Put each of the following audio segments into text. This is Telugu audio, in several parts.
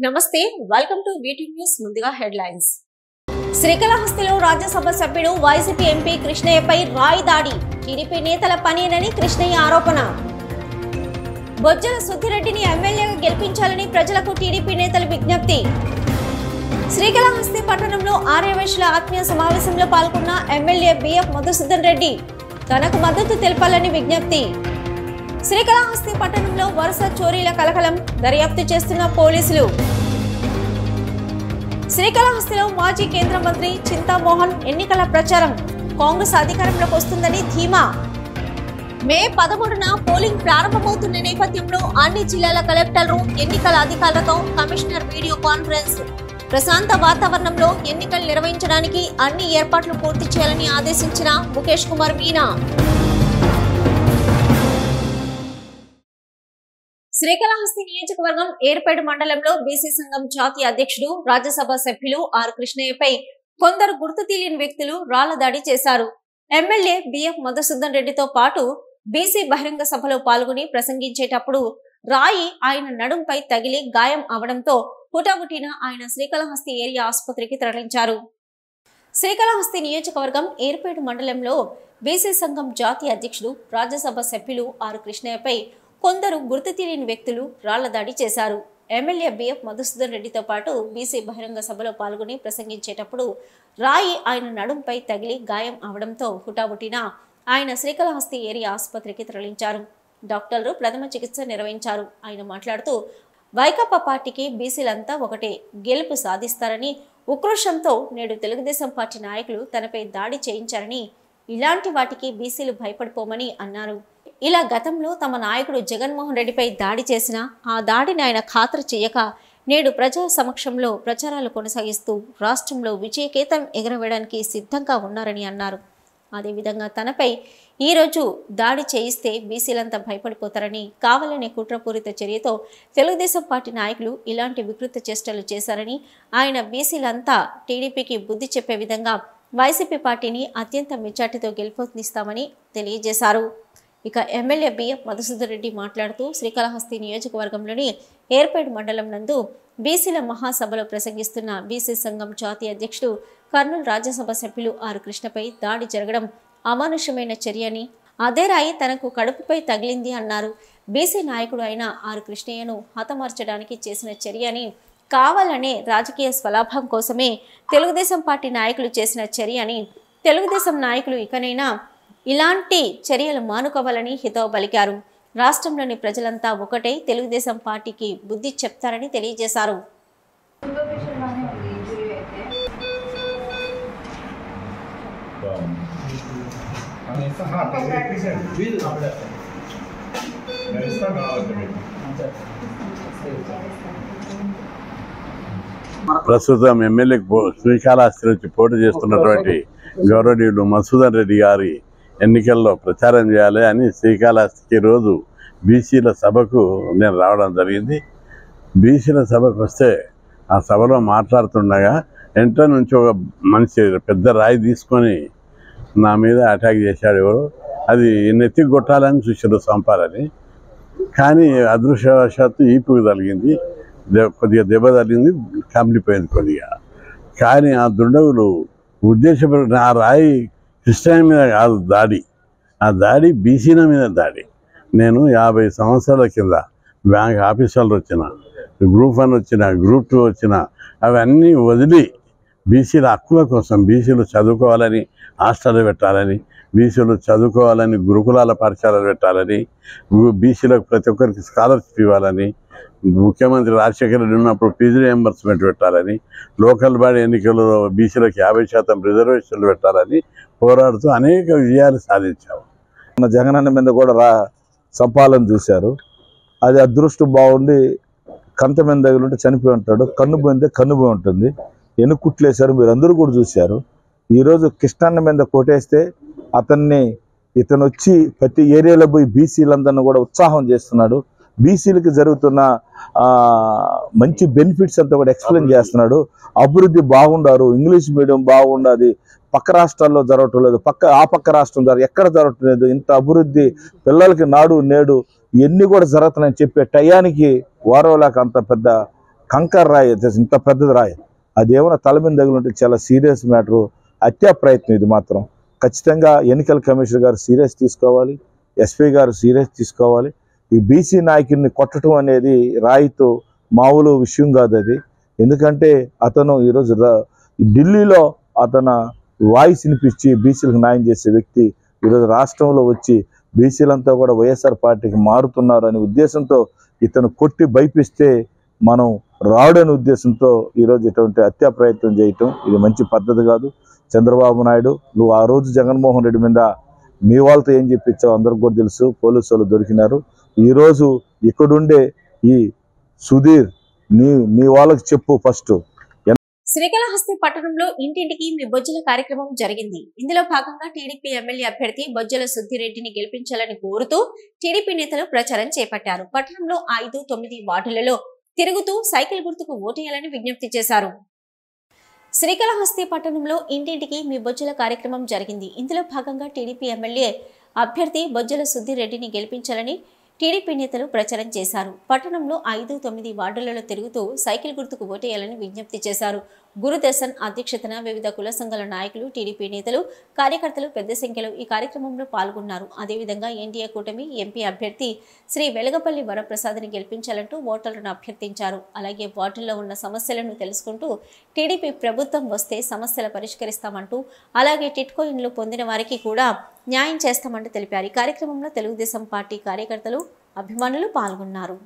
నమస్తే వెల్కమ్ టు వీటీ న్యూస్ ముందుగా హెడ్లైన్స్ శ్రీకాళహస్తిలో రాజ్యసభ సభ్యుడు వైసీపీ ఎంపీ కృష్ణయ్యపై రాయి దాడి టీడీపీ నేతల పనేనని కృష్ణయ్య ఆరోపణ బొజ్జల సుద్దిరెడ్డిని ఎమ్మెల్యేగా గెలిపించాలని ప్రజలకు టీడీపీ నేతలు విజ్ఞప్తి శ్రీకాళహస్తి పట్టణంలో ఆర్యవైశ్యుల ఆత్మీయ సమావేశంలో పాల్గొన్న ఎమ్మెల్యే బిఎఫ్ మధుసూదన్ రెడ్డి తనకు మద్దతు తెలపాలని విజ్ఞప్తి శ్రీకాళహస్తి పట్టణంలో వరుస చోరీల కలకలం దర్యాప్తు చేస్తున్న పోలీసులు శ్రీకాళహస్తిలో మాజీ కేంద్ర మంత్రి చింతామోహన్ ఎన్నికల ప్రచారం కాంగ్రెస్ అధికారంలోకి వస్తుందని ధీమా మే 13న పోలింగ్ ప్రారంభమవుతున్న నేపథ్యంలో అన్ని జిల్లాల కలెక్టర్లు ఎన్నికల అధికారులతో కమిషనర్ వీడియో కాన్ఫరెన్స్ ప్రశాంత వాతావరణంలో ఎన్నికలు నిర్వహించడానికి అన్ని ఏర్పాట్లు పూర్తి చేయాలని ఆదేశించిన ముఖేష్ కుమార్ మీనా శ్రీకాళహస్తి నియోజకవర్గం ఏర్పేడు మండలంలో బీసీ సంఘం జాతీయ అధ్యక్షుడు రాజ్యసభ సభ్యులు ఆర్ కృష్ణయ్యపై కొందరు గుర్తు తెలియని వ్యక్తులు రాళ్ల దాడి చేశారు. ఎమ్మెల్యే బిఎఫ్ మధుసూదన్ రెడ్డితో పాటు బీసీ బహిరంగ సభలో పాల్గొని ప్రసంగించేటప్పుడు రాయి ఆయన నడుంపై తగిలి గాయం అవడంతో హుటాహుటిన ఆయన శ్రీకాళహస్తి ఏరియా ఆసుపత్రికి తరలించారు. శ్రీకాళహస్తి నియోజకవర్గం ఏర్పేడు మండలంలో బీసీ సంఘం జాతీయ అధ్యక్షుడు రాజ్యసభ సభ్యులు ఆర్ కృష్ణయ్యపై కొందరు గుర్తు తెలియని వ్యక్తులు రాళ్ల దాడి చేశారు. ఎమ్మెల్యే బిఎఫ్ మధుసూదన్ రెడ్డితో పాటు బీసీ బహిరంగ సభలో పాల్గొని ప్రసంగించేటప్పుడు రాయి ఆయన నడుంపై తగిలి గాయం అవడంతో హుటాహుటిన ఆయన శ్రీకాళహస్తి ఏరియా ఆసుపత్రికి తరలించారు. డాక్టర్లు ప్రథమ చికిత్స నిర్వహించారు. ఆయన మాట్లాడుతూ వైకాపా పార్టీకి బీసీలంతా ఒకటే, గెలుపు సాధిస్తారని ఉక్రోషంతో నేడు తెలుగుదేశం పార్టీ నాయకులు తనపై దాడి చేయించారని, ఇలాంటి వాటికి బీసీలు భయపడిపోమని అన్నారు. ఇలా గతంలో తమ నాయకుడు జగన్మోహన్ రెడ్డిపై దాడి చేసినా ఆ దాడిని ఆయన ఖాతరు చేయక నేడు ప్రజా సమక్షంలో ప్రచారాలు కొనసాగిస్తూ రాష్ట్రంలో విజయకేతనం ఎగరవేయడానికి సిద్ధంగా ఉన్నారని అన్నారు. అదేవిధంగా తనపై ఈరోజు దాడి చేయిస్తే బీసీలంతా భయపడిపోతారని, కావాలనే కుట్రపూరిత చర్యతో తెలుగుదేశం పార్టీ నాయకులు ఇలాంటి వికృత చేష్టలు చేశారని, ఆయన బీసీలంతా టీడీపీకి బుద్ధి చెప్పే విధంగా వైసీపీ పార్టీని అత్యంత మెజార్టీతో గెలుపొందిస్తామని తెలియజేశారు. ఇక ఎమ్మెల్యే బిఎఫ్ మధుసూదన్ రెడ్డి మాట్లాడుతూ శ్రీకాళహస్తి నియోజకవర్గంలోని ఏర్పేడు మండలం నందు బీసీల మహాసభలో ప్రసంగిస్తున్న బీసీ సంఘం జాతీయ అధ్యక్షుడు కర్నూలు రాజ్యసభ సభ్యులు ఆర్ కృష్ణపై దాడి జరగడం అమానుషమైన చర్య అని, అదే రాయి తనకు కడుపుపై తగిలింది అన్నారు. బీసీ నాయకుడు అయిన ఆర్ కృష్ణయ్యను హతమార్చడానికి చేసిన చర్య అని, కావాలనే రాజకీయ స్వలాభం కోసమే తెలుగుదేశం పార్టీ నాయకులు చేసిన చర్య అని, తెలుగుదేశం నాయకులు ఇకనైనా ఇలాంటి చర్యలు మానుకోవాలని హితవు పలికారు. రాష్ట్రంలోని ప్రజలంతా ఒకటే, తెలుగుదేశం పార్టీకి బుద్ధి చెప్తారని తెలియజేశారు. ప్రస్తుతం ఎమ్మెల్యే శ్రీకాళహస్తి నుంచి పోటీ చేస్తున్నటువంటి గౌరవనీయుడు మధుసూదన్ రెడ్డి గారి ఎన్నికల్లో ప్రచారం చేయాలి అని శ్రీకాళహస్తికి రోజు బీసీల సభకు నేను రావడం జరిగింది. బీసీల సభకు వస్తే ఆ సభలో మాట్లాడుతుండగా వెంట నుంచి ఒక మనిషి పెద్ద రాయి తీసుకొని నా మీద అటాక్ చేశాడు. ఎవరు అది నెత్తికి కొట్టాలని చూసారు, చంపాలని. కానీ అదృష్టవశాత్తు ఈపుకు తగిలింది, కొద్దిగా దెబ్బ తగిలింది, కమిలిపోయింది కొద్దిగా. కానీ ఆ దుండగులు ఉద్దేశపూర్వక ఆ రాయి కృష్ణయ్య మీద కాదు దాడి, ఆ దాడి బీసీల మీద దాడి. నేను 50 సంవత్సరాల కింద బ్యాంక్ ఆఫీసర్లు వచ్చిన, గ్రూప్ 1 వచ్చిన, గ్రూప్ 2 వచ్చిన, అవన్నీ వదిలి బీసీల హక్కుల కోసం, బీసీలు చదువుకోవాలని హాస్టల్ పెట్టాలని, బీసీలు చదువుకోవాలని గురుకులాల పాఠశాలలు పెట్టాలని, బీసీలకు ప్రతి ఒక్కరికి స్కాలర్షిప్ ఇవ్వాలని, ముఖ్యమంత్రి రాజశేఖర రెడ్డి ఉన్నప్పుడు ఫీజు రియంబర్స్మెంట్ పెట్టాలని, లోకల్ బాడీ ఎన్నికల్లో బీసీలకు 50% రిజర్వేషన్లు పెట్టాలని పోరాడుతూ అనేక విజయాలు సాధించాము. మన జగనన్న మీద కూడా చంపాలని చూశారు. అది అదృష్టం బాగుండి కంట మీద తగిలింటే చనిపోయి ఉంటాడు, కన్ను పోయిందే కన్ను పోయి ఉంటుంది. ఎన్ని కుట్లేశారు మీరు అందరూ కూడా చూశారు. ఈరోజు కృష్ణన్న మీద కొట్టేస్తే ఇతను వచ్చి ప్రతి ఏరియాలో పోయి బీసీలందరినీ కూడా ఉత్సాహం చేస్తున్నాడు. బీసీలకి జరుగుతున్న మంచి బెనిఫిట్స్ అంతా కూడా ఎక్స్ప్లెయిన్ చేస్తున్నాడు. అభివృద్ధి బాగుండారు, ఇంగ్లీష్ మీడియం బాగుండదు, పక్క రాష్ట్రాల్లో జరగటం లేదు, ఆ పక్క రాష్ట్రం ఎక్కడ జరగటం లేదు. ఇంత అభివృద్ధి పిల్లలకి నాడు నేడు ఇవన్నీ కూడా జరుగుతున్నాయని చెప్పే టయానికి వారవలేక అంత పెద్ద కంకర్ రాయి, ఇంత పెద్దది రాయి, అదేమైనా తల మీద తగిలింటే చాలా సీరియస్ మ్యాటరు, హత్యా ప్రయత్నం. ఇది మాత్రం ఖచ్చితంగా ఎన్నికల కమిషనర్ గారు సీరియస్ తీసుకోవాలి, ఎస్పీ గారు సీరియస్ తీసుకోవాలి. ఈ బీసీ నాయకుడిని కొట్టడం అనేది రాయితో మామూలు విషయం కాదు అది. ఎందుకంటే అతను ఈరోజు ఢిల్లీలో అతను వాయిస్ వినిపించి బీసీలకు న్యాయం చేసే వ్యక్తి ఈరోజు రాష్ట్రంలో వచ్చి బీసీలంతా కూడా వైఎస్ఆర్ పార్టీకి మారుతున్నారు అనే ఉద్దేశంతో ఇతను కొట్టి భయపిస్తే మనం రాడనే ఉద్దేశంతో ఈరోజు ఇటువంటి హత్యా ప్రయత్నం చేయటం ఇది మంచి పద్ధతి కాదు. చంద్రబాబు నాయుడు, నువ్వు ఆ రోజు జగన్మోహన్ రెడ్డి మీద మీ వాళ్ళతో ఏం చెప్పించావు అందరికి కూడా తెలుసు, పోలీసు వాళ్ళు దొరికినారు. ఈరోజు ఇక్కడుండే ఈ సుధీర్ మీ వాళ్ళకి చెప్పు ఫస్ట్. శ్రీకాళహస్తి పట్టణంలో ఇంటింటికి మీ బొజ్జల కార్యక్రమం జరిగింది. ఇందులో భాగంగా టీడీపీ ఎమ్మెల్యే అభ్యర్థి బొజ్జల సుద్దిరెడ్డిని గెలిపించాలని కోరుతూ టీడీపీ నేతలు ప్రచారం చేపట్టారు. పట్టణంలో 5, 9 వార్డులలో తిరుగుతూ సైకిల్ గుర్తుకు ఓటేయాలని విజ్ఞప్తి చేశారు. శ్రీకాళహస్తి పట్టణంలో ఇంటింటికి మీ బొజ్జల కార్యక్రమం జరిగింది. ఇందులో భాగంగా టీడీపీ ఎమ్మెల్యే అభ్యర్థి బొజ్జల సుద్దిరెడ్డిని గెలిపించాలని టీడీపీ నేతలు ప్రచారం చేశారు. పట్టణంలో 5, 9 వార్డులలో తిరుగుతూ సైకిల్ గుర్తుకు ఓటేయాలని విజ్ఞప్తి చేశారు. గురుదర్శన్ అధ్యక్షతన వివిధ కుల సంఘాల నాయకులు, టీడీపీ నేతలు, కార్యకర్తలు పెద్ద సంఖ్యలో ఈ కార్యక్రమంలో పాల్గొన్నారు. అదేవిధంగా ఎన్డీఏ కూటమి ఎంపీ అభ్యర్థి శ్రీ వెలగపల్లి వరప్రసాద్ని గెలిపించాలంటూ ఓటర్లను అభ్యర్థించారు. అలాగే వార్డుల్లో ఉన్న సమస్యలను తెలుసుకుంటూ టీడీపీ ప్రభుత్వం వస్తే సమస్యలు పరిష్కరిస్తామంటూ, అలాగే టిట్కో ఇండ్లు పొందిన వారికి కూడా న్యాయం చేస్తామంటూ తెలిపారు. ఈ కార్యక్రమంలో తెలుగుదేశం పార్టీ కార్యకర్తలు, అభిమానులు పాల్గొన్నారు.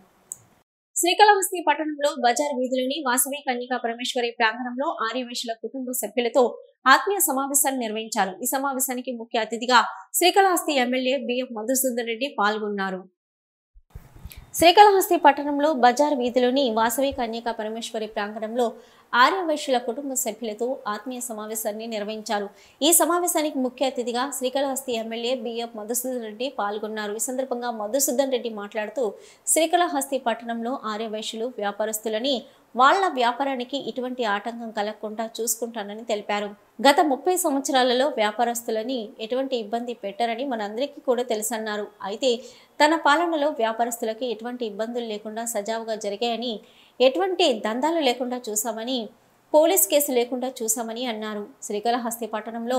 శ్రీకాళహస్తి పట్టణంలో బజార్ వీధిలోని వాసవి కన్యకా పరమేశ్వరి ప్రాంగణంలో ఆర్యవైశ్యుల కుటుంబ సభ్యులతో ఆత్మీయ సమావేశాన్ని నిర్వహించారు. ఈ సమావేశానికి ముఖ్య అతిథిగా శ్రీకాళహస్తి ఎమ్మెల్యే బిఎఫ్ మధుసూదన్ రెడ్డి పాల్గొన్నారు. శ్రీకాళహస్తి పట్టణంలో బజార్ వీధిలోని వాసవి కన్యకా పరమేశ్వరి ప్రాంగణంలో ఆర్యవైశ్యుల కుటుంబ సభ్యులతో ఆత్మీయ సమావేశాన్ని నిర్వహించారు. ఈ సమావేశానికి ముఖ్య అతిథిగా శ్రీకాళహస్తి ఎమ్మెల్యే బిఎఫ్ మధుసూదన్ రెడ్డి పాల్గొన్నారు. ఈ సందర్భంగా మధుసూదన్ రెడ్డి మాట్లాడుతూ శ్రీకాళహస్తి పట్టణంలో ఆర్యవైశ్యులు వ్యాపారస్తులని వాళ్ల వ్యాపారానికి ఎటువంటి ఆటంకం కలగకుండా చూసుకుంటానని తెలిపారు. గత 30 సంవత్సరాలలో వ్యాపారస్తులని ఎటువంటి ఇబ్బంది పెట్టరని మనందరికీ కూడా తెలుసన్నారు. అయితే తన పాలనలో వ్యాపారస్తులకి ఎటువంటి ఇబ్బందులు లేకుండా సజావుగా జరిగాయని, ఎటువంటి దందాలు లేకుండా చూసామని, పోలీస్ కేసు లేకుండా చూసామని అన్నారు. శ్రీకాళహస్తి పట్టణంలో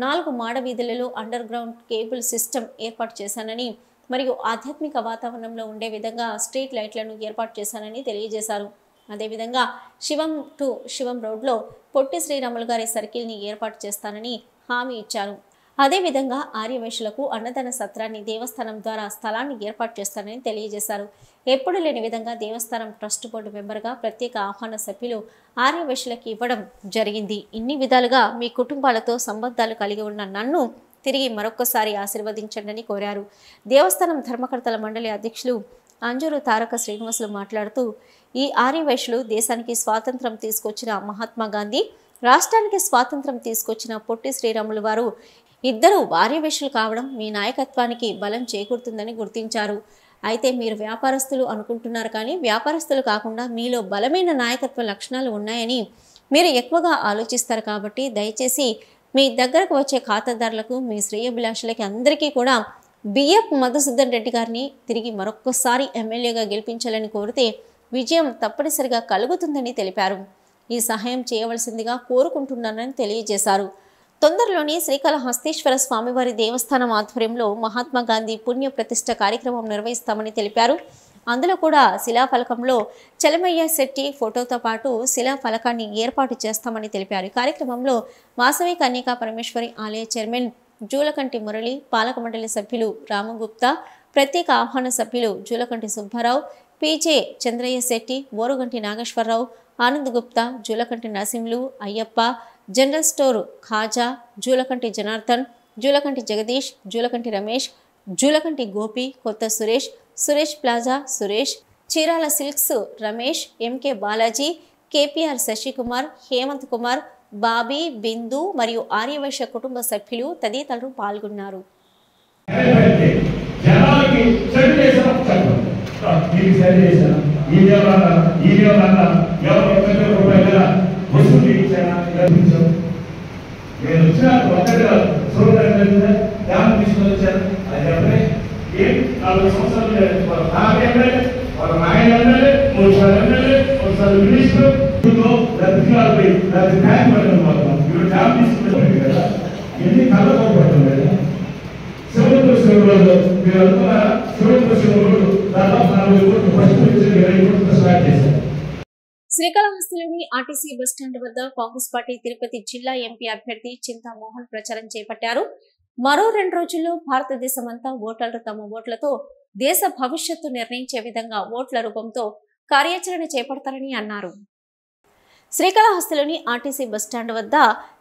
4 మాడ వీధులలో అండర్ గ్రౌండ్ కేబుల్ సిస్టమ్ ఏర్పాటు చేశానని, మరియు ఆధ్యాత్మిక వాతావరణంలో ఉండే విధంగా స్ట్రీట్ లైట్లను ఏర్పాటు చేశానని తెలియజేశారు. అదేవిధంగా శివం రోడ్లో పొట్టి శ్రీరాములు గారి సర్కిల్ని ఏర్పాటు చేస్తానని హామీ ఇచ్చారు. అదేవిధంగా ఆర్యవైశ్యులకు అన్నదాన సత్రాన్ని దేవస్థానం ద్వారా స్థలాన్ని ఏర్పాటు చేస్తానని తెలియజేశారు. ఎప్పుడు లేని విధంగా దేవస్థానం ట్రస్ట్ బోర్డు మెంబర్గా ప్రత్యేక ఆహ్వాన సభ్యులు ఆర్యవైశ్యులకు ఇవ్వడం జరిగింది. ఇన్ని విధాలుగా మీ కుటుంబాలతో సంబంధాలు కలిగి ఉన్న నన్ను తిరిగి మరొక్కసారి ఆశీర్వదించండి కోరారు. దేవస్థానం ధర్మకర్తల మండలి అధ్యక్షులు అంజూరు తారక శ్రీనివాసులు మాట్లాడుతూ, ఈ ఆర్యవైశ్యులు దేశానికి స్వాతంత్రం తీసుకొచ్చిన మహాత్మా గాంధీ, రాష్ట్రానికి స్వాతంత్రం తీసుకొచ్చిన పొట్టి శ్రీరాములు వారు ఇద్దరు ఆర్యవైశ్యులు కావడం మీ నాయకత్వానికి బలం చేకూరుతుందని గుర్తించారు. అయితే మీరు వ్యాపారస్తులు అనుకుంటున్నారు, కానీ వ్యాపారస్తులు కాకుండా మీలో బలమైన నాయకత్వ లక్షణాలు ఉన్నాయని మీరు ఎక్కువగా ఆలోచిస్తారు. కాబట్టి దయచేసి మీ దగ్గరకు వచ్చే ఖాతాదారులకు, మీ శ్రేయోభిలాషులకి అందరికీ కూడా బిఎఫ్ మధుసూదన్ రెడ్డి గారిని తిరిగి మరొక్కసారి ఎమ్మెల్యేగా గెలిపించాలని కోరితే విజయం తప్పనిసరిగా కలుగుతుందని తెలిపారు. ఈ సహాయం చేయవలసిందిగా కోరుకుంటున్నానని తెలియజేశారు. తొందరలోని శ్రీకాళహస్తీశ్వర స్వామివారి దేవస్థానం ఆధ్వర్యంలో మహాత్మా గాంధీ పుణ్య ప్రతిష్ఠ కార్యక్రమం నిర్వహిస్తామని తెలిపారు. అందులో కూడా శిలాఫలకంలో చలమయ్య శెట్టి ఫోటోతో పాటు శిలాఫలకాన్ని ఏర్పాటు చేస్తామని తెలిపారు. ఈ కార్యక్రమంలో వాసవి కన్యకా పరమేశ్వరి ఆలయ చైర్మన్ జూలకంటి మురళి, పాలక మండలి సభ్యులు రామగుప్తా, ప్రత్యేక ఆహ్వాన సభ్యులు Julakanti Subbarao, PJ Chandraiah Shetty, Oruganti Nageswararao, Anand Gupta, Julakanti Narasimhulu, Ayyappa, general store Khaja, Julakanti Janardhan, Julakanti Jagadish, Julakanti Ramesh, Julakanti Gopi, Kotha Suresh, Suresh plaza Suresh, Chirala silks Ramesh, MK Balaji, KPR Sasikumar, Hemanth Kumar, Bobby, Bindu మరియు ఆర్యవైశ్య కుటుంబ సభ్యులు తదితరులు పాల్గొన్నారు. సంవత్సరాలు శ్రీకాళహస్తిలోని ఆర్టీసీ బస్టాండ్ వద్ద కాంగ్రెస్ పార్టీ తిరుపతి జిల్లా ఎంపీ అభ్యర్థి చింతామోహన్ ప్రచారం చేపట్టారు. మరో 2 రోజుల్లో భారతదేశమంతా ఓటర్లు తమ ఓట్లతో దేశ భవిష్యత్తు నిర్ణయించే విధంగా ఓట్ల రూపంతో కార్యాచరణ చేపడతారని అన్నారు. శ్రీకాళహస్తిలోని ఆర్టీసీ బస్టాండ్ వద్ద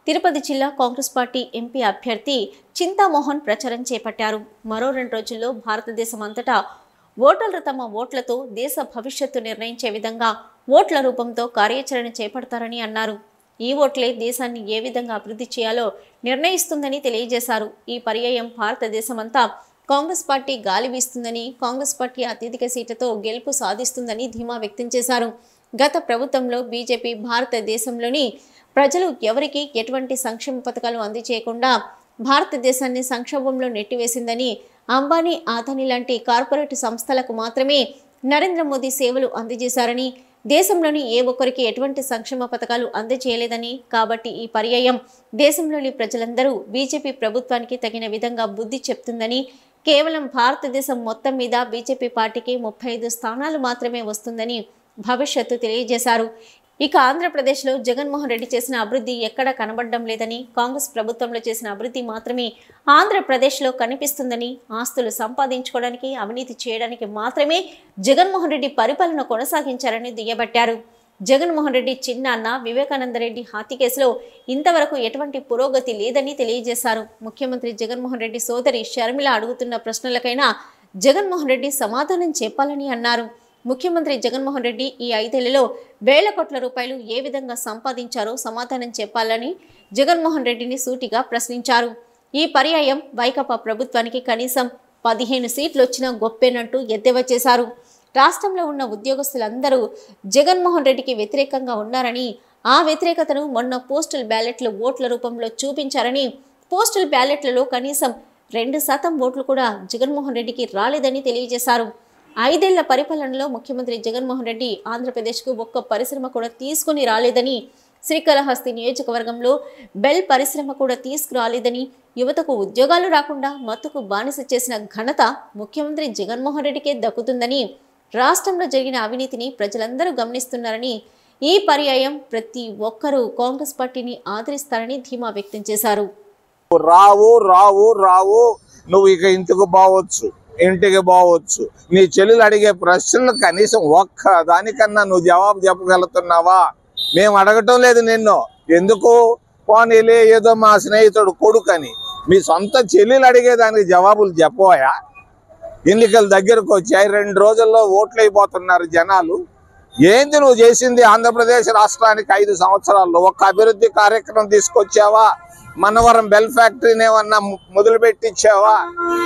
తిరుపతి జిల్లా కాంగ్రెస్ పార్టీ ఎంపీ అభ్యర్థి చింతామోహన్ ప్రచారం చేపట్టారు. మరో 2 రోజుల్లో భారతదేశమంతటా ఓటర్లు తమ ఓట్లతో దేశ భవిష్యత్తు నిర్ణయించే విధంగా ఓట్ల రూపంతో కార్యాచరణ చేపడతారని అన్నారు. ఈ ఓట్లే దేశాన్ని ఏ విధంగా అభివృద్ధి చేయాలో నిర్ణయిస్తుందని తెలియజేశారు. ఈ పర్యాయం భారతదేశమంతా కాంగ్రెస్ పార్టీ గాలి వీస్తుందని, కాంగ్రెస్ పార్టీ అత్యధిక సీట్లతో గెలుపు సాధిస్తుందని ధీమా వ్యక్తం చేశారు. గత ప్రభుత్వంలో బీజేపీ భారతదేశంలోని ప్రజలు ఎవరికి ఎటువంటి సంక్షేమ పథకాలు అందజేయకుండా భారతదేశాన్ని సంక్షోభంలో నెట్టివేసిందని, అంబానీ, అదానీ లాంటి కార్పొరేట్ సంస్థలకు మాత్రమే నరేంద్ర మోదీ సేవలు అందజేశారని, దేశంలోని ఏ ఒక్కరికి ఎటువంటి సంక్షేమ పథకాలు అందజేయలేదని, కాబట్టి ఈ పర్యాయం దేశంలోని ప్రజలందరూ బీజేపీ ప్రభుత్వానికి తగిన విధంగా బుద్ధి చెప్తుందని, కేవలం భారతదేశం మొత్తం మీద బీజేపీ పార్టీకి 35 స్థానాలు మాత్రమే వస్తుందని భవిష్యత్తు తెలియజేశారు. ఇక ఆంధ్రప్రదేశ్లో జగన్మోహన్ రెడ్డి చేసిన అభివృద్ధి ఎక్కడా కనబడడం లేదని, కాంగ్రెస్ ప్రభుత్వంలో చేసిన అభివృద్ధి మాత్రమే ఆంధ్రప్రదేశ్లో కనిపిస్తుందని, ఆస్తులు సంపాదించుకోవడానికి, అవినీతి చేయడానికి మాత్రమే జగన్మోహన్ రెడ్డి పరిపాలన కొనసాగించారని దుయ్యబట్టారు. జగన్మోహన్ రెడ్డి చిన్నాన్న వివేకానంద రెడ్డి హత్య కేసులో ఇంతవరకు ఎటువంటి పురోగతి లేదని తెలియజేశారు. ముఖ్యమంత్రి జగన్మోహన్ రెడ్డి సోదరి షర్మిల అడుగుతున్న ప్రశ్నలకైనా జగన్మోహన్ రెడ్డి సమాధానం చెప్పాలని అన్నారు. ముఖ్యమంత్రి జగన్మోహన్ రెడ్డి ఈ 5 ఏళ్లలో వేల కోట్ల రూపాయలు ఏ విధంగా సంపాదించారో సమాధానం చెప్పాలని జగన్మోహన్ రెడ్డిని సూటిగా ప్రశ్నించారు. ఈ పర్యాయం వైకాపా ప్రభుత్వానికి కనీసం 15 సీట్లు వచ్చినా గొప్పేనంటూ ఎద్దేవా చేశారు. రాష్ట్రంలో ఉన్న ఉద్యోగస్తులందరూ జగన్మోహన్ రెడ్డికి వ్యతిరేకంగా ఉన్నారని, ఆ వ్యతిరేకతను మొన్న పోస్టల్ బ్యాలెట్ల ఓట్ల రూపంలో చూపించారని, పోస్టల్ బ్యాలెట్లలో కనీసం 2% ఓట్లు కూడా జగన్మోహన్ రెడ్డికి రాలేదని తెలియజేశారు. 5 ఏళ్ల పరిపాలనలో ముఖ్యమంత్రి జగన్మోహన్ రెడ్డి ఆంధ్రప్రదేశ్కు ఒక్క పరిశ్రమ కూడా తీసుకుని రాలేదని, శ్రీకాళహస్తి నియోజకవర్గంలో బెల్ పరిశ్రమ కూడా తీసుకురాలేదని, యువతకు ఉద్యోగాలు రాకుండా మత్తుకు బానిస చేసిన ఘనత ముఖ్యమంత్రి జగన్మోహన్ రెడ్డికే దక్కుతుందని, రాష్ట్రంలో జరిగిన అవినీతిని ప్రజలందరూ గమనిస్తున్నారని, ఈ పర్యాయం ప్రతి ఒక్కరూ కాంగ్రెస్ పార్టీని ఆదరిస్తారని ధీమా వ్యక్తం చేశారు. రావు రావు రావు నువ్వు ఇక ఇంటికి పోవచ్చు. నీ చెల్లెలు అడిగే ప్రశ్నలు కనీసం ఒక్క దానికన్నా నువ్వు జవాబు చెప్పగలుగుతున్నావా? మేము అడగటం లేదు నిన్ను. ఎందుకు? పోనీలే ఏదో మా స్నేహితుడు కొడుకని. మీ సొంత చెల్లెలు అడిగేదానికి జవాబులు చెప్పబోయా? ఎన్నికలు దగ్గరకు వచ్చాయి, 2 రోజుల్లో ఓట్లు అయిపోతున్నారు జనాలు. ఏంది నువ్వు చేసింది? ఆంధ్రప్రదేశ్ రాష్ట్రానికి 5 సంవత్సరాల్లో ఒక్క అభివృద్ధి కార్యక్రమం తీసుకొచ్చావా? మనవరం బెల్ ఫ్యాక్టరీని ఏమన్నా మొదలు పెట్టించావా?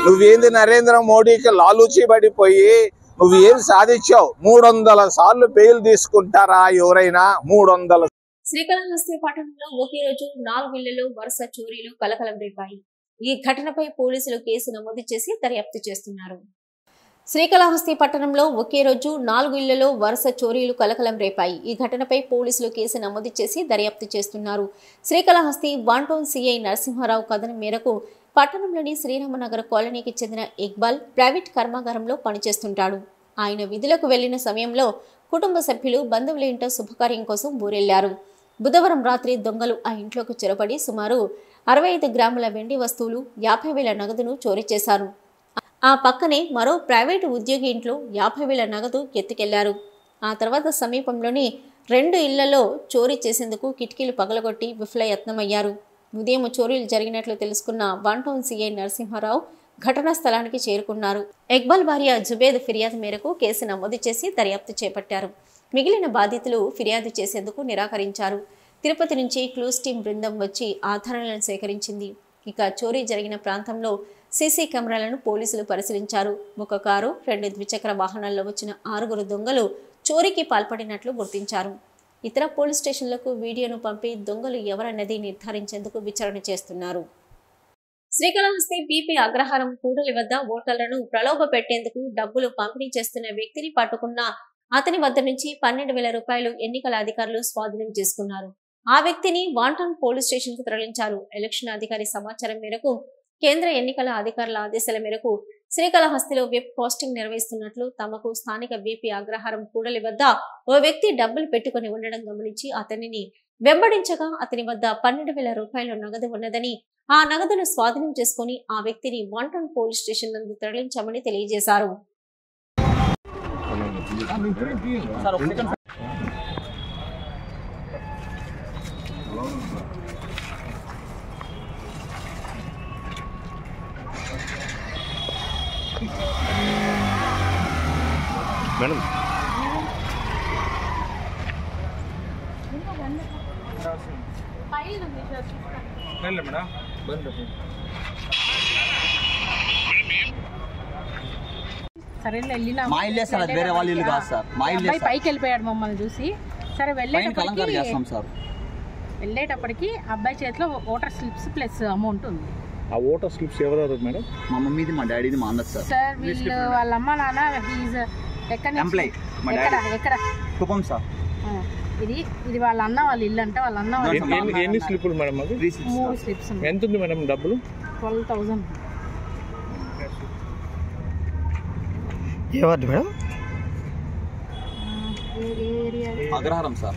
నువ్వేంది నరేంద్ర మోడీకి లాలూచి పడిపోయి నువ్వు ఏం సాధించావు? 300 సార్లు బెయిల్ తీసుకుంటారా ఎవరైనా? 300. శ్రీకాళహస్తి పట్టణంలో ఒకే రోజు 4 ఇళ్లలో వరుస చోరీలు కలకలం రేపాయి. ఈ ఘటనపై పోలీసులు కేసు నమోదు చేసి దర్యాప్తు చేస్తున్నారు. శ్రీకాళహస్తి పట్టణంలో ఒకే రోజు 4 ఇళ్లలో వరుస చోరీలు కలకలం రేపాయి. ఈ ఘటనపై పోలీసులు కేసు నమోదు చేసి దర్యాప్తు చేస్తున్నారు. శ్రీకాళహస్తి 1 టౌన్ సిఐ నరసింహారావు కథనం మేరకు పట్టణంలోని శ్రీరామనగర్ కాలనీకి చెందిన ఇక్బాల్ ప్రైవేట్ కర్మాగారంలో పనిచేస్తుంటాడు. ఆయన విధులకు వెళ్లిన సమయంలో కుటుంబ సభ్యులు బంధువుల ఇంట శుభకార్యం కోసం ఊరెళ్లారు. బుధవారం రాత్రి దొంగలు ఆ ఇంట్లోకి చొరబడి సుమారు 65 గ్రాముల వెండి వస్తువులు, 50,000 నగదును చోరీ చేశారు. ఆ పక్కనే మరో ప్రైవేటు ఉద్యోగి ఇంట్లో 50,000 నగదు ఎత్తుకెళ్లారు. ఆ తర్వాత సమీపంలోని 2 ఇళ్లలో చోరీ చేసేందుకు కిటికీలు పగలగొట్టి విఫలయత్నమయ్యారు. ఉదయం చోరీలు జరిగినట్లు తెలుసుకున్న 1 టౌన్ సిఐ నరసింహారావు ఘటనా స్థలానికి చేరుకున్నారు. ఇక్బాల్ భార్య జుబేద్ ఫిర్యాదు మేరకు కేసు నమోదు చేసి దర్యాప్తు చేపట్టారు. మిగిలిన బాధితులు ఫిర్యాదు చేసేందుకు నిరాకరించారు. తిరుపతి నుంచి క్లూస్ టీం బృందం వచ్చి ఆధారాలను సేకరించింది. ఇక చోరీ జరిగిన ప్రాంతంలో సీసీ కెమెరాలను పోలీసులు పరిశీలించారు. ఒక కారు, 2 ద్విచక్ర వాహనాల్లో వచ్చిన 6 దొంగలు చోరీకి పాల్పడినట్లు గుర్తించారు. ఇతర పోలీస్ స్టేషన్లకు వీడియోను పంపి దొంగలు ఎవరన్నది నిర్ధారించేందుకు విచారణ చేస్తున్నారు. శ్రీకాళహస్తి బీపీ అగ్రహారం కూడలి వద్ద ఓటర్లను ప్రలోభ పెట్టేందుకు డబ్బులు పంపిణీ చేస్తున్న వ్యక్తిని పట్టుకున్న అతని వద్ద నుంచి 12,000 రూపాయలు ఎన్నికల అధికారులు స్వాధీనం చేసుకున్నారు. ఆ వ్యక్తిని వాంటన్ పోలీస్ స్టేషన్ కు తరలించారు. ఎలక్షన్ అధికారి సమాచారం మేరకు కేంద్ర ఎన్నికల అధికారుల ఆదేశాల మేరకు శ్రీకాళహస్తిలో వెబ్ పోస్టింగ్ నిర్వహిస్తున్నట్లు తమకు స్థానిక వీపీ అగ్రహారం కూడలి వద్ద ఓ వ్యక్తి డబ్బులు పెట్టుకుని ఉండడం గమనించి అతనిని వెంబడించగా అతని వద్ద 12,000 రూపాయల నగదు ఉన్నదని, ఆ నగదును స్వాధీనం చేసుకుని ఆ వ్యక్తిని వాంటన్ పోలీస్ స్టేషన్ నందు తరలించామని తెలియజేశారు. మేడం సరే వెళ్ళినా మా ఇల్లే సార్, అది వేరే వాళ్ళ ఇల్లు కాదు సార్. మా ఇల్లే అబ్బాయి పైకి వెళ్ళిపోయాడు మమ్మల్ని చూసి. సరే వెళ్ళేటప్పటికి అబ్బాయి చేతిలో ఓటర్ స్లిప్స్ ప్లస్ అమౌంట్ ఉంది. ఆ ఓటర్ స్లిప్స్ ఎవరెవరు మేడం? మా మమ్మీది, మా డాడీది, మా అన్నది సార్. సార్ వీళ్ళు వాళ్ళ అమ్మ నాన్న ఎక్కడ కుప్పం సార్. ఇది వాళ్ళ అన్న వాళ్ళ ఇల్లు అంటే వాళ్ళ అన్న ఎన్ని స్లిప్పులు మేడం? అది 3 స్లిప్స్. ఎంత ఉంది మేడం డబ్బులు? 12,000. ఏ వార్డు మేడం? అగ్రహారం సార్,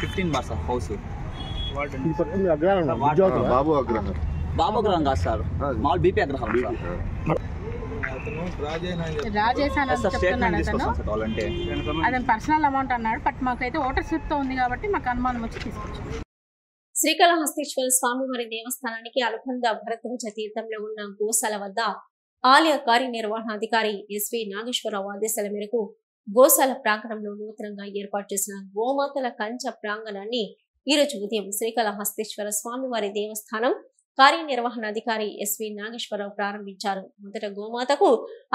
15 బార్ సార్ హౌస్. బాబు అగ్రహారం. బాబు అగ్రహారం కాదు సార్, మామూలు బీపీ అగ్రహారం సార్. రాజేష్ అని చెప్తున్నాడు అతను. కావాలంటే అతను పర్సనల్ అమౌంట్ అన్నాడు. బట్ మాకైతే ఓటర్ స్లిప్ తో ఉంది కాబట్టి మాకు అనుమానం వచ్చి తీసుకొచ్చాం. శ్రీకాళహస్తీశ్వర స్వామివారి దేవస్థానానికి అనుబంధ భరద్వాజ తీర్థంలో ఉన్న గోశాల వద్ద ఆలయ కార్యనిర్వహణాధికారి ఎస్వి నాగేశ్వరరావు ఆదేశాల మేరకు గోశాల ప్రాంగణంలో నూతనంగా ఏర్పాటు చేసిన గోమాతల కంచ ప్రాంగణాన్ని ఈ రోజు ఉదయం శ్రీకాళహస్తీశ్వర స్వామివారి దేవస్థానం కార్యనిర్వహణాధికారి ఎస్వి నాగేశ్వరరావు ప్రారంభించారు. మొదట గోమాతకు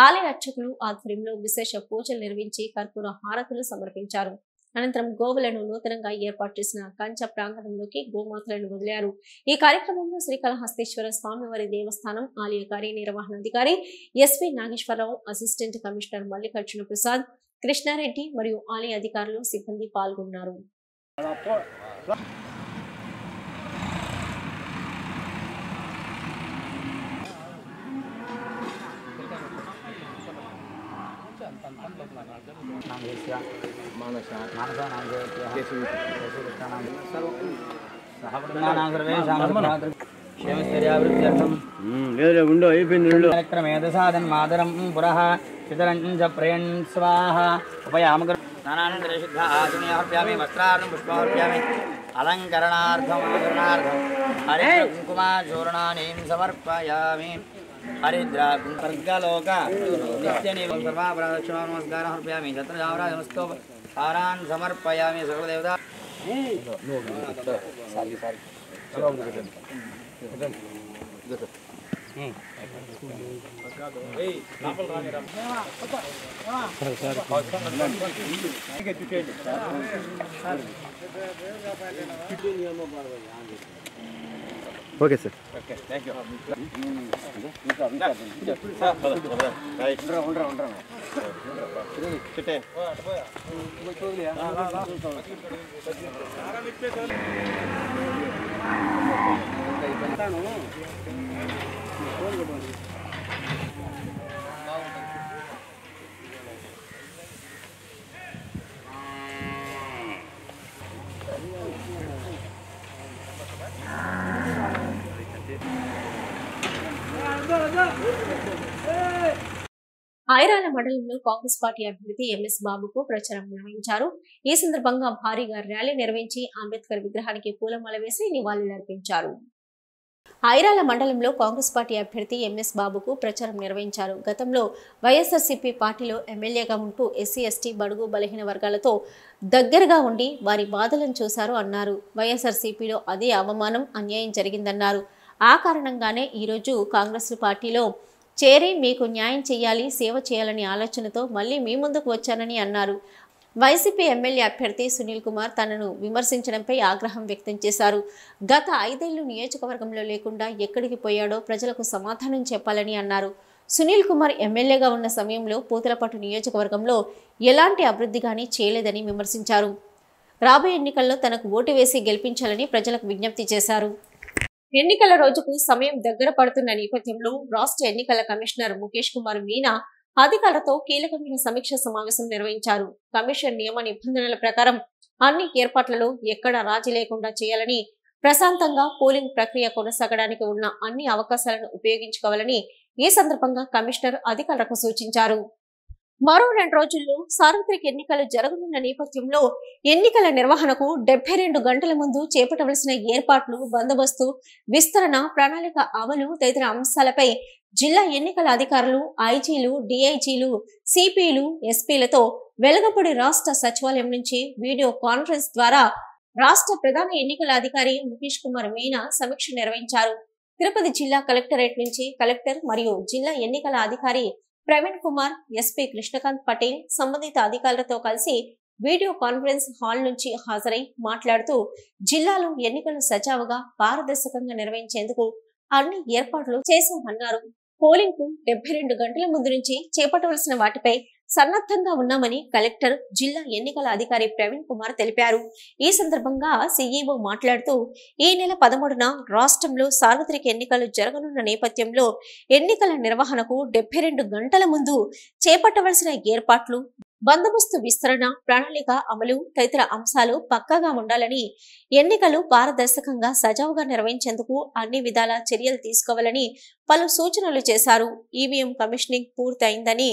ఆలయ అర్చకులు ఆధ్వర్యంలో విశేష పూజలు నిర్వహించి కర్పూర హారతులు సమర్పించారు. అనంతరం గోవులను నూతనంగా ఏర్పాటు చేసిన కంచ ప్రాంగణంలోకి గోమాతలను వదిలారు. ఈ కార్యక్రమంలో శ్రీకాళహస్తీశ్వర స్వామివారి దేవస్థానం ఆలయ కార్యనిర్వహణాధికారి S V Nageswara Rao, assistant commissioner Mallikarjuna Prasad, Krishna Reddy మరియు ఆలయ అధికారులు, సిబ్బంది పాల్గొన్నారు. మాదరం పురః చితరం చ ప్రయన్ స్వాహ ఉపయామ వస్త్రార్థం పుష్పార్ప్యామి అలంకరణార్థం హరే కుంకుమాచూర్ణాని సమర్పయామి. హరిద్రా కుంకర్గలోక నిత్యనివం సర్వాపరాధక్షమాన్ నమస్కారం సమర్పయామి. ఛత్రజావరాజమస్తో హారాన్ సమర్పయామి. సకలదేవతా okay sir. Thank you. Airala మండలంలో కాంగ్రెస్ పార్టీ అభ్యర్థి ఎంఎస్ బాబుకు ప్రచారం నిర్వహించారు. ఈ సందర్భంగా భారీగా ర్యాలీ నిర్వహించి అంబేద్కర్ విగ్రహానికి పూలమాల వేసి నివాళులర్పించారు. ఐరాల మండలంలో కాంగ్రెస్ పార్టీ అభ్యర్థి ఎంఎస్ బాబుకు ప్రచారం నిర్వహించారు. గతంలో వైఎస్ఆర్సీపీ పార్టీలో ఎమ్మెల్యేగా ఉంటూ ఎస్సీ ఎస్టీ బడుగు బలహీన వర్గాలతో దగ్గరగా ఉండి వారి బాధలను చూశారు అన్నారు. వైఎస్ఆర్సీపీలో అదే అవమానం, అన్యాయం జరిగిందన్నారు. ఆ కారణంగానే ఈరోజు కాంగ్రెస్ పార్టీలో చేరి మీకు న్యాయం చేయాలి, సేవ చేయాలనే ఆలోచనతో మళ్ళీ మీ ముందుకు వచ్చానని అన్నారు. వైసీపీ ఎమ్మెల్యే అభ్యర్థి సునీల్ కుమార్ తనను విమర్శించడంపై ఆగ్రహం వ్యక్తం చేశారు. గత 5 ఏళ్లు నియోజకవర్గంలో లేకుండా ఎక్కడికి పోయాడో ప్రజలకు సమాధానం చెప్పాలని అన్నారు. సునీల్ కుమార్ ఎమ్మెల్యేగా ఉన్న సమయంలో పూతలపట్టు నియోజకవర్గంలో ఎలాంటి అభివృద్ధి కానీ చేయలేదని విమర్శించారు. రాబోయే ఎన్నికల్లో తనకు ఓటు వేసి గెలిపించాలని ప్రజలకు విజ్ఞప్తి చేశారు. ఎన్నికల రోజుకు సమయం దగ్గర పడుతున్న నేపథ్యంలో రాష్ట్ర ఎన్నికల కమిషనర్ ముఖేష్ కుమార్ మీనా అధికారులతో కీలకమైన సమీక్ష సమావేశం నిర్వహించారు. కమిషన్ నియమ నిబంధనల ప్రకారం అన్ని ఏర్పాట్లలో ఎక్కడా రాజీ లేకుండా చేయాలని, ప్రశాంతంగా పోలింగ్ ప్రక్రియ కొనసాగడానికి ఉన్న అన్ని అవకాశాలను ఉపయోగించుకోవాలని ఈ సందర్భంగా కమిషనర్ అధికారులకు సూచించారు. మరో 2 రోజుల్లో సార్వత్రిక ఎన్నికలు జరగనున్న నేపథ్యంలో ఎన్నికల నిర్వహణకు 72 గంటల ముందు చేపట్టవలసిన ఏర్పాట్లు, బందోబస్తు, విస్తరణ, ప్రణాళిక అమలు తదితర అంశాలపై జిల్లా ఎన్నికల అధికారులు, ఐజీలు, డిఐజీలు, సిపిలు, ఎస్పీలతో వెలగపూడి రాష్ట్ర సచివాలయం నుంచి వీడియో కాన్ఫరెన్స్ ద్వారా రాష్ట్ర ప్రధాన ఎన్నికల అధికారి ముఖేష్ కుమార్ మీనా సమీక్ష నిర్వహించారు. తిరుపతి జిల్లా కలెక్టరేట్ నుంచి కలెక్టర్ మరియు జిల్లా ఎన్నికల అధికారి ప్రవీణ్ కుమార్, ఎస్పీ కృష్ణకాంత్ పటేల్ సంబంధిత అధికారులతో కలిసి వీడియో కాన్ఫరెన్స్ హాల్ నుంచి హాజరై మాట్లాడుతూ జిల్లాలో ఎన్నికలు సజావుగా, పారదర్శకంగా నిర్వహించేందుకు అన్ని ఏర్పాట్లు చేశామన్నారు. పోలింగ్ కు 72 గంటల ముందు నుంచి చేపట్టవలసిన వాటిపై సన్నద్ధంగా ఉన్నామని కలెక్టర్, జిల్లా ఎన్నికల అధికారి ప్రవీణ్ కుమార్ తెలిపారు. ఈ సందర్భంగా సీఈఓ మాట్లాడుతూ ఈ నెల 13న రాష్ట్రంలో సార్వత్రిక ఎన్నికలు జరగనున్న నేపథ్యంలో ఎన్నికల నిర్వహణకు 72 గంటల ముందు చేపట్టవలసిన ఏర్పాట్లు, బందోబస్తు, విస్తరణ, ప్రణాళిక అమలు తదితర అంశాలు పక్కాగా ఉండాలని, ఎన్నికలు పారదర్శకంగా, సజావుగా నిర్వహించేందుకు అన్ని విధాల చర్యలు తీసుకోవాలని పలు సూచనలు చేశారు. ఈవీఎం కమిషనింగ్ పూర్తయిందని,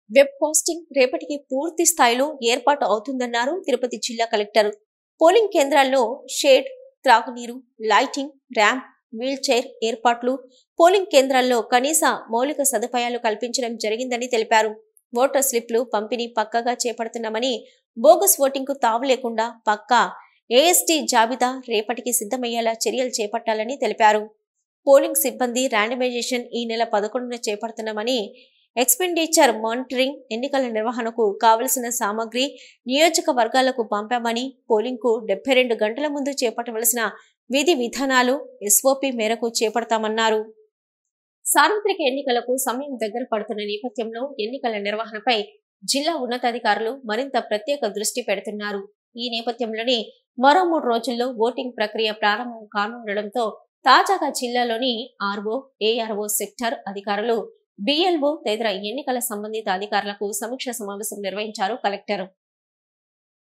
వెబ్ కాస్టింగ్ రేపటికి పూర్తి స్థాయిలో ఏర్పాటు అవుతుందన్నారు తిరుపతి జిల్లా కలెక్టర్. పోలింగ్ కేంద్రాల్లో షేడ్, త్రాగునీరు, లైటింగ్, ర్యాంప్, వీల్ చైర్ ఏర్పాట్లు, పోలింగ్ కేంద్రాల్లో కనీస మౌలిక సదుపాయాలు కల్పించడం జరిగిందని తెలిపారు. ఓటర్ స్లిప్లు పంపిణీ పక్కాగా చేపడుతున్నామని, బోగస్ ఓటింగ్ కు తావు లేకుండా పక్కా ఏఎస్టీ జాబితా రేపటికి సిద్ధమయ్యేలా చర్యలు చేపట్టాలని తెలిపారు. పోలింగ్ సిబ్బంది ర్యాండమైజేషన్ ఈ నెల 11న చేపడుతున్నామని, ఎక్స్పెండిచర్ మానిటరింగ్, ఎన్నికల నిర్వహణకు కావలసిన సామగ్రి నియోజకవర్గాలకు పంపామని, పోలింగ్ కు 72 గంటల ముందు చేపట్టవలసిన విధి విధానాలు ఎస్ఓపి మేరకు చేపడతామన్నారు. సార్వత్రిక ఎన్నికలకు సమయం దగ్గర పడుతున్న నేపథ్యంలో ఎన్నికల నిర్వహణపై జిల్లా ఉన్నతాధికారులు మరింత ప్రత్యేక దృష్టి పెడుతున్నారు. ఈ నేపథ్యంలోనే మరో 3 రోజుల్లో ఓటింగ్ ప్రక్రియ ప్రారంభం కానుండడంతో తాజాగా జిల్లాలోని ఆర్ఓ, ఏఆర్ఓ సెక్టర్ అధికారులు, బిఎల్ఓ తదితర ఎన్నికల సంబంధిత అధికారులకు సమీక్ష సమావేశం నిర్వహించారు కలెక్టర్.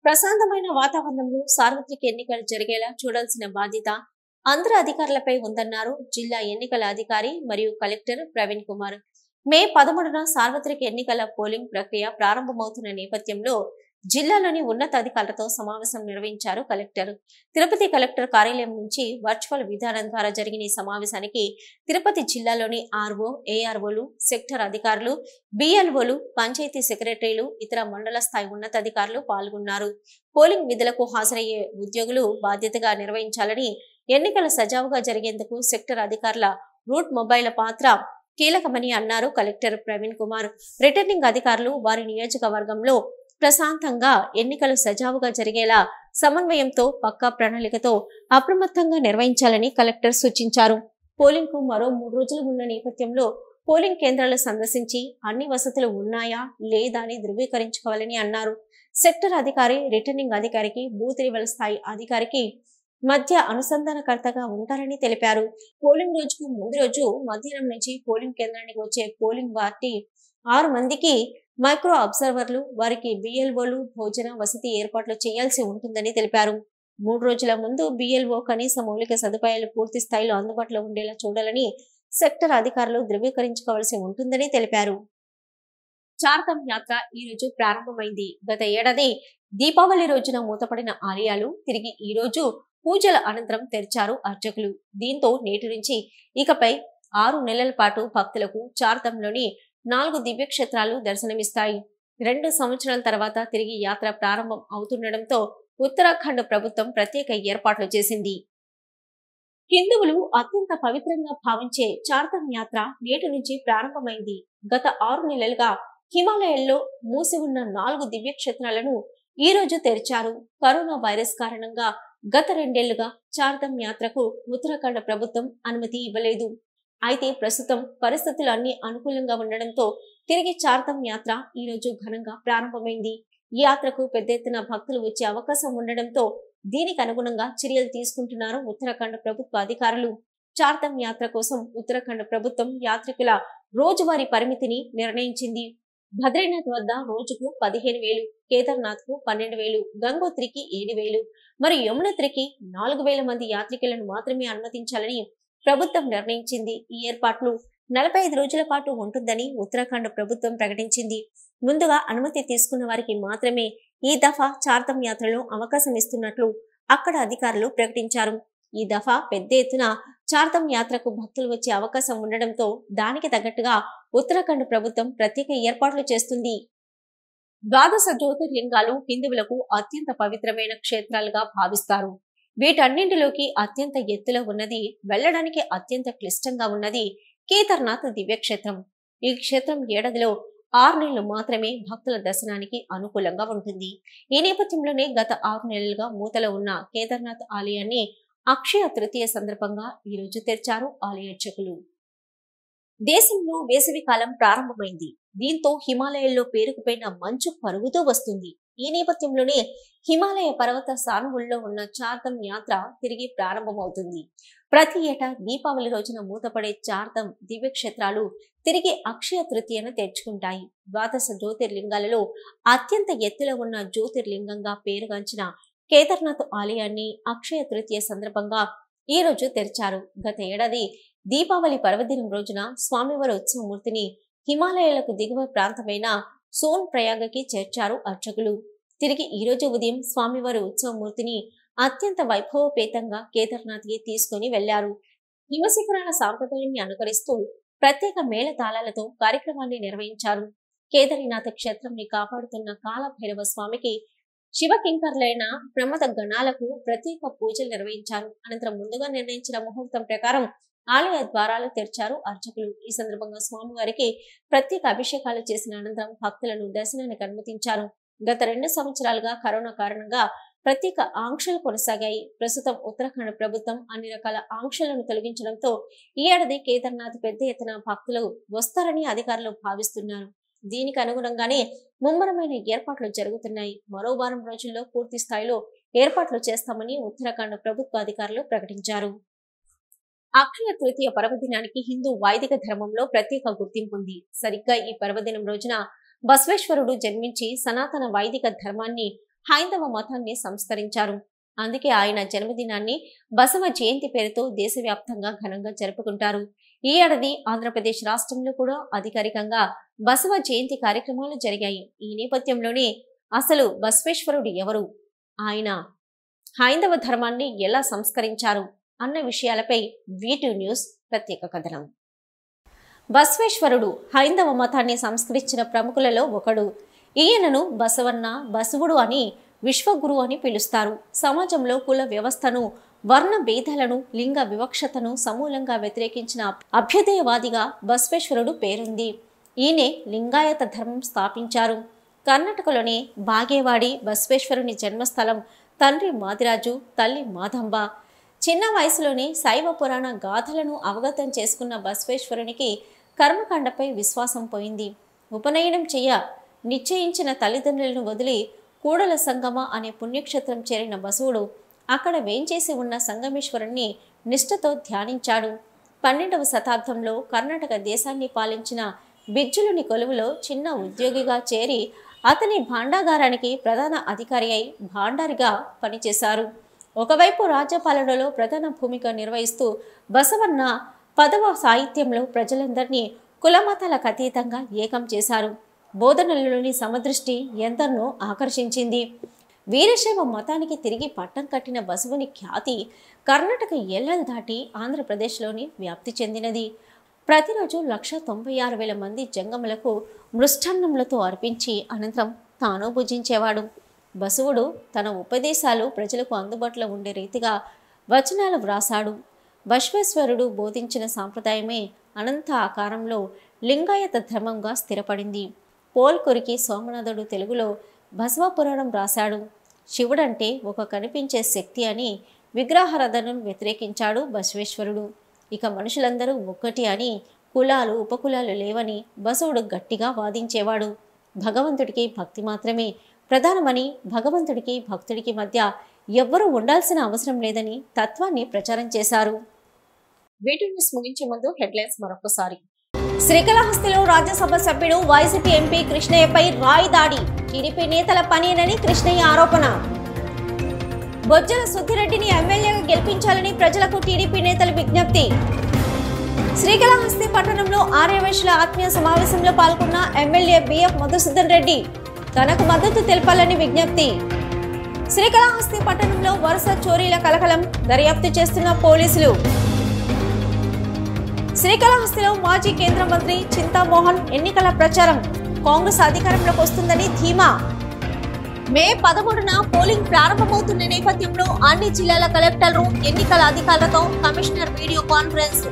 ప్రశాంతమైన వాతావరణంలో సార్వత్రిక ఎన్నికలు జరిగేలా చూడాల్సిన బాధ్యత అందరు అధికారులపై ఉందన్నారు జిల్లా ఎన్నికల అధికారి మరియు కలెక్టర్ ప్రవీణ్ కుమార్. మే 13న సార్వత్రిక ఎన్నికల పోలింగ్ ప్రక్రియ ప్రారంభమవుతున్న నేపథ్యంలో జిల్లాలోని ఉన్నతాధికారులతో సమావేశం నిర్వహించారు కలెక్టర్. తిరుపతి కలెక్టర్ కార్యాలయం నుంచి వర్చువల్ విధానం ద్వారా జరిగిన ఈ సమావేశానికి తిరుపతి జిల్లాలోని ఆర్ఓ, ఏఆర్ఓలు, సెక్టర్ అధికారులు, బిఎల్ఓలు, పంచాయతీ సెక్రటరీలు, ఇతర మండల స్థాయి ఉన్నతాధికారులు పాల్గొన్నారు. పోలింగ్ విధులకు హాజరయ్యే ఉద్యోగులు బాధ్యతగా నిర్వహించాలని, ఎన్నికలు సజావుగా జరిగేందుకు సెక్టర్ అధికారుల రూట్ మొబైల్ పాత్ర కీలకమని అన్నారు కలెక్టర్ ప్రవీణ్ కుమార్. రిటర్నింగ్ అధికారులు వారి నియోజకవర్గంలో ప్రశాంతంగా ఎన్నికలు సజావుగా జరిగేలా సమన్వయంతో, పక్కా ప్రణాళికతో అప్రమత్తంగా నిర్వహించాలని కలెక్టర్ సూచించారు. పోలింగ్ కు మరో 3 రోజులు ఉన్న నేపథ్యంలో పోలింగ్ కేంద్రాలు సందర్శించి అన్ని వసతులు ఉన్నాయా లేదా అని ధృవీకరించుకోవాలని అన్నారు. సెక్టర్ అధికారి, రిటర్నింగ్ అధికారికి, బూత్ లెవెల్ స్థాయి అధికారికి మధ్య అనుసంధానకర్తగా ఉంటారని తెలిపారు. పోలింగ్ రోజుకు ముందు రోజు మధ్యాహ్నం నుంచి పోలింగ్ కేంద్రానికి వచ్చే పోలింగ్ పార్టీ 6 మందికి మైక్రో అబ్జర్వర్లు, వారికి బిఎల్ఓలు భోజన వసతి ఏర్పాట్లు చేయాల్సి ఉంటుందని తెలిపారు. 3 రోజుల ముందు బిఎల్ఓ కనీస మౌలిక సదుపాయాలు పూర్తి స్థాయిలో అందుబాటులో ఉండేలా చూడాలని సెక్టర్ అధికారులు ధృవీకరించుకోవాల్సి ఉంటుందని తెలిపారు. చార్ధామ్ యాత్ర ఈ రోజు ప్రారంభమైంది. గత ఏడాది దీపావళి రోజున మూతపడిన ఆలయాలు తిరిగి ఈ రోజు పూజల అనంతరం తెరిచారు అర్చకులు. దీంతో నేటి నుంచి ఇకపై 6 నెలల పాటు భక్తులకు చార్ధామ్లోని 4 దివ్యక్షేత్రాలు దర్శనమిస్తాయి. 2 సంవత్సరాల తర్వాత తిరిగి యాత్ర ప్రారంభం అవుతుండటంతో ఉత్తరాఖండ్ ప్రభుత్వం ప్రత్యేక ఏర్పాట్లు చేసింది. హిందువులు అత్యంత పవిత్రంగా భావించే చార్ధామ్ యాత్ర నేటి నుంచి ప్రారంభమైంది. గత 6 నెలలుగా హిమాలయాల్లో మూసి ఉన్న 4 దివ్యక్షేత్రాలను ఈ రోజు తెరిచారు. కరోనా వైరస్ కారణంగా గత 2 ఏళ్లుగా చార్ధామ్ యాత్రకు ఉత్తరాఖండ్ ప్రభుత్వం అనుమతి ఇవ్వలేదు. అయితే ప్రస్తుతం పరిస్థితులు అన్ని అనుకూలంగా ఉండడంతో తిరిగి చార్తం యాత్ర ఈ రోజు ఘనంగా ప్రారంభమైంది. ఈ యాత్రకు పెద్ద ఎత్తున భక్తులు వచ్చే అవకాశం ఉండడంతో దీనికి అనుగుణంగా చర్యలు తీసుకుంటున్నారు ఉత్తరాఖండ్ ప్రభుత్వ అధికారులు. చార్తం యాత్ర కోసం ఉత్తరాఖండ్ ప్రభుత్వం యాత్రికుల రోజువారీ పరిమితిని నిర్ణయించింది. బద్రీనాథ్ వద్ద రోజుకు 15,000, కేదార్నాథ్ కు 12,000, గంగోత్రికి 7,000 మరియు యమునోత్రికి 4,000 మంది యాత్రికులను మాత్రమే అనుమతించాలని ప్రభుత్వం నిర్ణయించింది. ఈ ఏర్పాట్లు 45 రోజుల పాటు ఉంటుందని ఉత్తరాఖండ్ ప్రభుత్వం ప్రకటించింది. ముందుగా అనుమతి తీసుకున్న వారికి మాత్రమే ఈ దఫా చార్తం యాత్రలో అవకాశం ఇస్తున్నట్లు అక్కడ అధికారులు ప్రకటించారు. ఈ దఫా పెద్ద ఎత్తున చార్తం యాత్రకు భక్తులు వచ్చే అవకాశం ఉండడంతో దానికి తగ్గట్టుగా ఉత్తరాఖండ్ ప్రభుత్వం ప్రత్యేక ఏర్పాట్లు చేస్తుంది. ద్వాదశ జ్యోతిర్లింగాలు హిందువులకు అత్యంత పవిత్రమైన క్షేత్రాలుగా భావిస్తారు. వీటన్నింటిలోకి అత్యంత ఎత్తులో ఉన్నది, వెళ్లడానికి అత్యంత క్లిష్టంగా ఉన్నది కేదార్నాథ్ దివ్యక్షేత్రం. ఈ క్షేత్రం ఏడాదిలో 6 నెలలు మాత్రమే భక్తుల దర్శనానికి అనుకూలంగా ఉంటుంది. ఈ నేపథ్యంలోనే గత 6 నెలలుగా మూతలో ఉన్న కేదార్నాథ్ ఆలయాన్ని అక్షయ తృతీయ సందర్భంగా ఈ రోజు తెరిచారు ఆలయ అర్చకులు. దేశంలో వేసవి కాలం ప్రారంభమైంది. దీంతో హిమాలయాల్లో పేరుకుపోయిన మంచు పరుగుతూ వస్తుంది. ఈ నేపథ్యంలోనే హిమాలయ పర్వత సానువుల్లో ఉన్న చార్తం యాత్ర తిరిగి ప్రారంభమవుతుంది. ప్రతి ఏటా దీపావళి రోజున మూతపడే చార్తం దివ్యక్షేత్రాలు తిరిగి అక్షయ తృతీయను తెరుచుకుంటాయి. ద్వాదశ జ్యోతిర్లింగాలలో అత్యంత ఎత్తులో ఉన్న జ్యోతిర్లింగంగా పేరుగాంచిన కేదార్నాథ్ ఆలయాన్ని అక్షయ తృతీయ సందర్భంగా ఈ రోజు తెరిచారు. గత ఏడాది దీపావళి పర్వదినం రోజున స్వామివారి ఉత్సవమూర్తిని హిమాలయాలకు దిగువ ప్రాంతమైన సోన్ ప్రయాగకి చేర్చారు అర్చకులు. తిరిగి ఈ రోజు ఉదయం స్వామివారి ఉత్సవమూర్తిని అత్యంత వైభవపేతంగా కేదార్నాథ్కి తీసుకుని వెళ్లారు. హిమశిఖరాల సాంప్రదాయాన్ని అనుకరిస్తూ ప్రత్యేక మేళతాళాలతో కార్యక్రమాన్ని నిర్వహించారు. కేదారీనాథ్ క్షేత్రంని కాపాడుతున్న కాలభైరవ స్వామికి శివకింకర్లైన ప్రమద గణాలకు ప్రత్యేక పూజలు నిర్వహించారు. అనంతరం ముందుగా నిర్ణయించిన ముహూర్తం ప్రకారం ఆలయ ద్వారాలు తెరిచారు అర్చకులు. ఈ సందర్భంగా స్వామివారికి ప్రత్యేక అభిషేకాలు చేసిన అనంతరం భక్తులను దర్శనానికి అనుమతించారు. గత 2 సంవత్సరాలుగా కరోనా కారణంగా ప్రత్యేక ఆంక్షలు కొనసాగాయి. ప్రస్తుతం ఉత్తరాఖండ్ ప్రభుత్వం అన్ని రకాల ఆంక్షలను తొలగించడంతో ఈ ఏడాది కేదార్నాథ్ పెద్ద ఎత్తున భక్తులు వస్తారని అధికారులు భావిస్తున్నారు. దీనికి అనుగుణంగానే ముమ్మరమైన ఏర్పాట్లు జరుగుతున్నాయి. మరో వారం రోజుల్లో పూర్తి స్థాయిలో ఏర్పాట్లు చేస్తామని ఉత్తరాఖండ్ ప్రభుత్వ అధికారులు ప్రకటించారు. అక్షయ తృతీయ పర్వదినానికి హిందూ వైదిక ధర్మంలో ప్రత్యేక గుర్తింపు ఉంది. సరిగ్గా ఈ పర్వదినం రోజున బసవేశ్వరుడు జన్మించి సనాతన వైదిక ధర్మాన్ని, హైందవ మతాన్ని సంస్కరించారు. అందుకే ఆయన జన్మదినాన్ని బసవ జయంతి పేరుతో దేశవ్యాప్తంగా ఘనంగా జరుపుకుంటారు. ఈ ఏడాది ఆంధ్రప్రదేశ్ రాష్ట్రంలో కూడా అధికారికంగా బసవ జయంతి కార్యక్రమాలు జరిగాయి. ఈ నేపథ్యంలోనే అసలు బసవేశ్వరుడు ఎవరు, ఆయన హైందవ ధర్మాన్ని ఎలా సంస్కరించారు అన్న విషయాలపై V2 న్యూస్ ప్రత్యేక కథనం. బసవేశ్వరుడు హైందవ మతాన్ని సంస్కరించిన ప్రముఖులలో ఒకడు. ఈయనను బసవన్న, బసవుడు అని, విశ్వగురు అని పిలుస్తారు. సమాజంలో కుల వ్యవస్థను, వర్ణ భేదాలను, లింగ వివక్షతను సమూలంగా వ్యతిరేకించిన అభ్యుదయవాదిగా బసవేశ్వరుడు పేరుంది. ఈయనే లింగాయత ధర్మం స్థాపించారు. కర్ణాటకలోని బాగేవాడి బసవేశ్వరుని జన్మస్థలం. తండ్రి మాదిరాజు, తల్లి మాదంబ. చిన్న వయసులోనే శైవ పురాణ గాథలను అవగతం చేసుకున్న బసవేశ్వరునికి కర్మకాండపై విశ్వాసం పోయింది. ఉపనయనం నిశ్చయించిన తల్లిదండ్రులను వదిలి కూడల సంగమ అనే పుణ్యక్షేత్రం చేరిన బసవుడు అక్కడ వేంచేసి ఉన్న సంగమేశ్వరుణ్ణి నిష్ఠతో ధ్యానించాడు. 12వ శతాబ్దంలో కర్ణాటక దేశాన్ని పాలించిన బిజ్జులుని కొలువులో చిన్న ఉద్యోగిగా చేరి అతని భాండాగారానికి ప్రధాన అధికారి అయి భాండారిగా పనిచేశారు. ఒకవైపు రాజ్యపాలనలో ప్రధాన భూమిక నిర్వహిస్తూ బసవన్న పదవ సాహిత్యంలో ప్రజలందరినీ కులమతాలకు అతీతంగా ఏకం చేశారు. బోధనలలోని సమదృష్టి ఎందరినో ఆకర్షించింది. వీరశైవ మతానికి తిరిగి పట్టం కట్టిన బసవుని ఖ్యాతి కర్ణాటక ఎల్లలు దాటి ఆంధ్రప్రదేశ్లోని వ్యాప్తి చెందినది. ప్రతిరోజు 196,000 మంది జంగములకు మృష్టాన్నములతో అర్పించి అనంతరం తాను భుజించేవాడు. బసవుడు తన ఉపదేశాలు ప్రజలకు అందుబాటులో ఉండే రీతిగా వచనాలు వ్రాసాడు. బసవేశ్వరుడు బోధించిన సాంప్రదాయమే అనంత ఆకారంలో లింగాయత ధర్మంగా స్థిరపడింది. పోల్కొరికి సోమనాథుడు తెలుగులో బసవ పురాణం రాశాడు. శివుడంటే ఒక కనిపించే శక్తి అని విగ్రహారాధనను వ్యతిరేకించాడు బసవేశ్వరుడు. ఇక మనుషులందరూ ఒక్కటి అని, కులాలు ఉపకులాలు లేవని బసవుడు గట్టిగా వాదించేవాడు. భగవంతుడికి భక్తి మాత్రమే ప్రధానమని, భగవంతుడికి భక్తుడికి మధ్య ఎవ్వరూ ఉండాల్సిన అవసరం లేదని తత్వాన్ని ప్రచారం చేశారు. వీటి న్యూస్ ముగించే ముందు హెడ్లైన్స్ మరొకసారి. శ్రీకాళహస్తిలో రాజ్యసభ సభ్యుడు వైసీపీ ఎంపీ కృష్ణయ్యపై రాయి దాడి, టీడీపీ నేతల పనేనని కృష్ణయ్య ఆరోపణ. బొజ్జల సుద్దిరెడ్డిని ఎమ్మెల్యేగా గెలిపించాలని ప్రజలకు టీడీపీ నేతలు విజ్ఞప్తి. శ్రీకాళహస్తి పట్టణంలో ఆర్యవైశ్యుల ఆత్మీయ సమావేశంలో పాల్గొన్న ఎమ్మెల్యే బిఎఫ్ మధుసూదన్ రెడ్డి తనకు మద్దతు తెలపాలని విజ్ఞప్తి. శ్రీకాళహస్తి పట్టణంలో వరుస చోరీల కలకలం, దర్యాప్తు చేస్తున్న పోలీసులు. శ్రీకాళహస్తిలో మాజీ కేంద్ర మంత్రి చింతామోహన్ ఎన్నికల ప్రచారం, కాంగ్రెస్ అధికారంలోకి వస్తుందని ధీమా. మే 13న పోలింగ్ ప్రారంభమవుతున్న నేపథ్యంలో అన్ని జిల్లాల కలెక్టర్లు, ఎన్నికల అధికారులతో కమిషనర్ వీడియో కాన్ఫరెన్స్.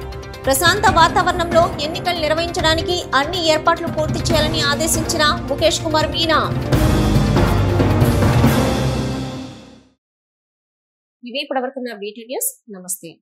ప్రశాంత వాతావరణంలో ఎన్నికలు నిర్వహించడానికి అన్ని ఏర్పాట్లు పూర్తి చేయాలని ఆదేశించిన ముఖేష్ కుమార్ మీనా. ఇవి ఇప్పటివరకున్న వీటి న్యూస్. నమస్తే.